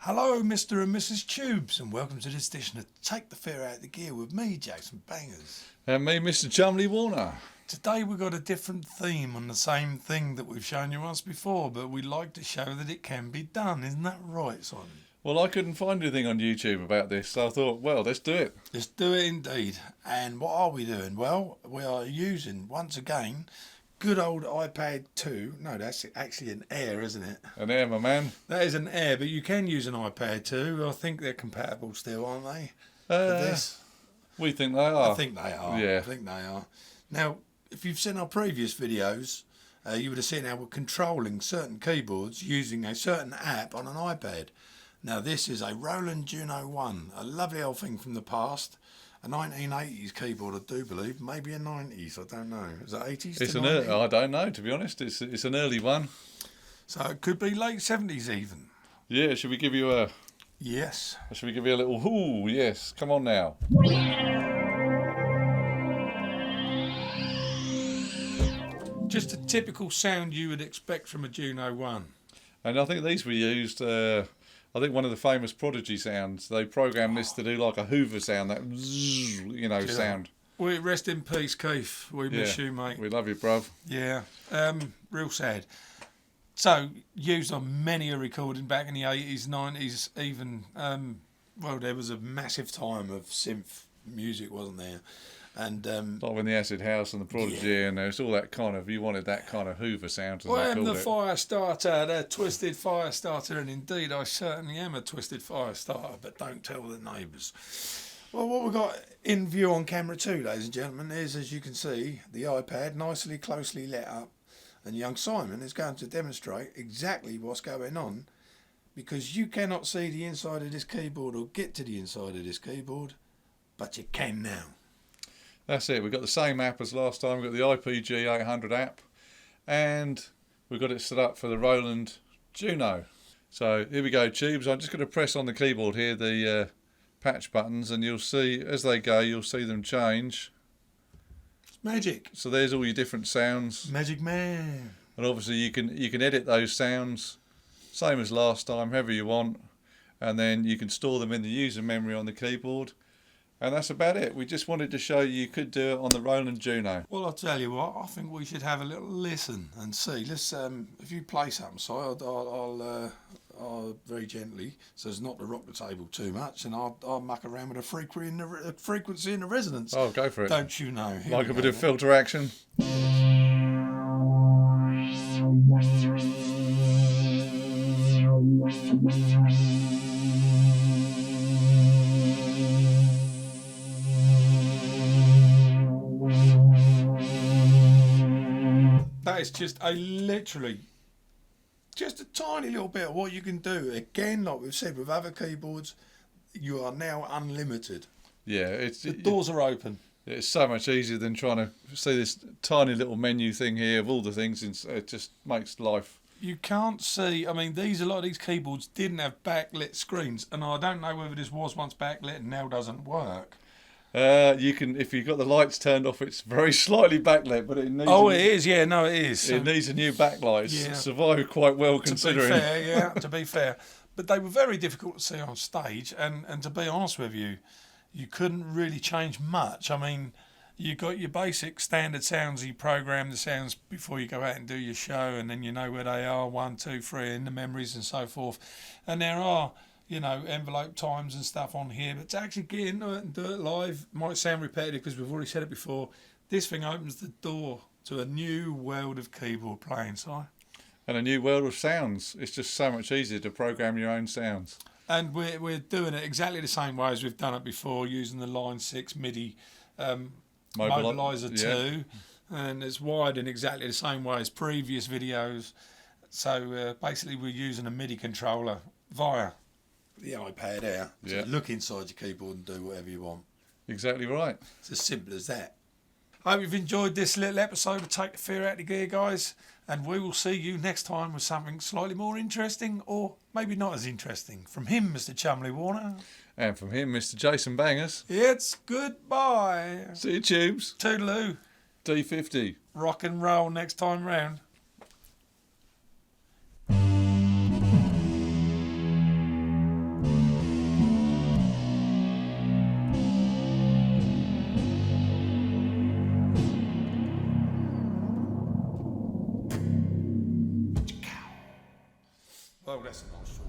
Hello, Mr. and Mrs. Tubes, and welcome to this edition of Take the Fear Out of the Gear with me, Jackson Bangers. And me, Mr. Chumley Warner. Today we've got a different theme on the same thing that we've shown you once before, but we like to show that it can be done. Isn't that right, Simon? Well, I couldn't find anything on YouTube about this, so I thought, well, let's do it. Let's do it indeed. And what are we doing? Well, we are using, once again, good old iPad 2. No, that's actually an Air, isn't it? An Air, my man. That is an Air, but you can use an iPad 2. I think they're compatible still, aren't they? For this? We think they are. I think they are. Yeah. I think they are. Now, if you've seen our previous videos, you would have seen how we're controlling certain keyboards using a certain app on an iPad. Now, this is a Roland Juno 1, a lovely old thing from the past. A 1980s keyboard, I do believe. Maybe a 90s, I don't know. Is it 80s It's to an 90s? I don't know, to be honest. It's an early one. So it could be late 70s even. Yeah, should we give you a Yes. little ooh, yes. Come on now. Just a typical sound you would expect from a Juno 1. And I think these were used, I think one of the famous Prodigy sounds, they programmed this to do like a Hoover sound, that zzz, sound. We rest in peace, Keith. We miss you, mate. We love you, bruv. Yeah, real sad. So, used on many a recording back in the 80s, 90s, even, well, there was a massive time of synth music, wasn't there? And like when the Acid House and the Prodigy, and there's all that kind of, you wanted that kind of Hoover sound, as they called the it. fire starter, the twisted fire starter, and indeed I certainly am a twisted fire starter, but don't tell the neighbours. Well, what we've got in view on camera too, ladies and gentlemen, is, as you can see, the iPad nicely, closely lit up, and young Simon is going to demonstrate exactly what's going on, because you cannot see the inside of this keyboard or get to the inside of this keyboard, but you can now. That's it. We've got the same app as last time. We've got the IPG800 app, and we've got it set up for the Roland Juno. So here we go, Tubes. I'm just going to press on the keyboard here the patch buttons, and you'll see as they go, you'll see them change. It's magic. So there's all your different sounds. Magic man. And obviously you can edit those sounds, same as last time, however you want, and then you can store them in the user memory on the keyboard. And that's about it. We just wanted to show you could do it on the Roland Juno. Well, I'll tell you what, I think we should have a little listen and see. Let's, if you play something, Si, I'll very gently, so as not to rock the table too much, and I'll muck around with a frequency and a resonance. Oh, go for it. Don't you know? Here Like we a bit go. of filter action. That is just literally just a tiny little bit of what you can do. Again, like we've said with other keyboards, you are now unlimited. Yeah, The doors are open. it's so much easier than trying to see this tiny little menu thing here of all the things. It just makes life. You can't see. I mean, a lot of these keyboards didn't have backlit screens, and I don't know whether this was once backlit and now doesn't work. You can, if you've got the lights turned off, it's very slightly backlit, but it needs. It is. Yeah, no, it is. It needs a new backlight. It's Yeah. survived quite well considering. To be fair, yeah, to be fair. But they were very difficult to see on stage, and to be honest with you, you couldn't really change much. I mean, you got your basic standard sounds. You program the sounds before you go out and do your show, and then you know where they are, 1, 2, 3, in the memories and so forth. And there are, envelope times and stuff on here, but to actually get into it and do it live might sound repetitive because we've already said it before. This thing opens the door to a new world of keyboard playing, Si. And a new world of sounds. It's just so much easier to program your own sounds. And we're doing it exactly the same way as we've done it before, using the Line 6 MIDI mobilizer 2, and it's wired in exactly the same way as previous videos. So basically we're using a MIDI controller via the iPad Air to look inside your keyboard and do whatever you want. Exactly right. It's as simple as that. I hope you've enjoyed this little episode of Take the Fear Out of the Gear, guys, and we will see you next time with something slightly more interesting, or maybe not as interesting. From him, Mr. Chumley Warner. And from him, Mr. Jason Bangers. It's goodbye. See you, Tubes. Toodaloo. D-50. Rock and roll next time round. Oh, that's a nice choice.